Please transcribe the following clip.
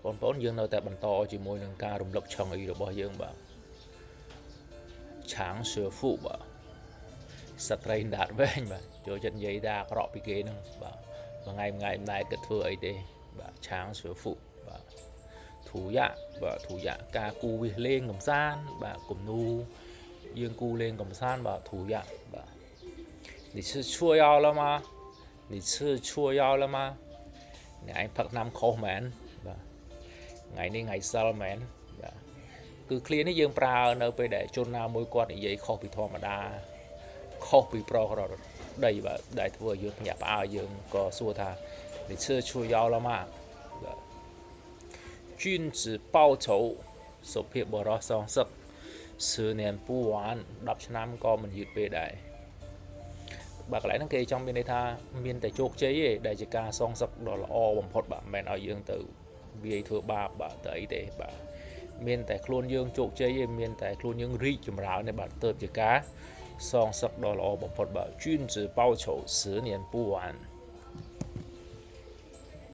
បងប្អូនយើងនៅតែបន្តជាមួយនឹងការរំលឹកឆឹងអីរបស់យើងបាទឆាងសឺហ្វូបាទសត្រីដាតវែងបាទចូលចិត្តនិយាយថាអាក្រក់ពីគេហ្នឹងបាទមួយថ្ងៃមិនដែរគិតធ្វើអីទេបាទឆាងសឺហ្វូបាទធូយ៉ាបាទធូយ៉ាការគូវិសលេងកំសាន្តបាទគំនូយើងគូលេងកំសាន្តបាទធូយ៉ាបាទ你吃错药了吗你吃错药了吗ថ្ងៃឯងផឹកថ្នាំខុសមែនបាទថ្ងៃនេះថ្ងៃសិលមែនបាទគឺឃ្លានេះយើងប្រើនៅពេលដែលជនណាមួយគាត់និយាយខុសពីធម្មតាខុសពីប្រក្រតីបាទដែលធ្វើឲ្យយើងភ្ញាក់ផ្អើលយើងក៏សួរថា你吃错药了吗បាទ君子报仇សុភាពបរោះសងសឹក10年不晚10ឆ្នាំក៏មិនយឺតពេកដែរបាទកន្លែងហ្នឹងគេចង់មានន័យថាមានតែជោគជ័យទេដែលជាការសងសឹកដ៏ល្អបំផុតបាទមិនមែនឲ្យយើងទៅវាយធ្វើបាបបាទទៅអីទេបាទមានតែខ្លួនយើងជោគជ័យទេមានតែខ្លួនយើងរីកចម្រើនទេបាទទៅជាការសងសឹកដ៏ល្អបំផុតបាទ君子报仇10年不晚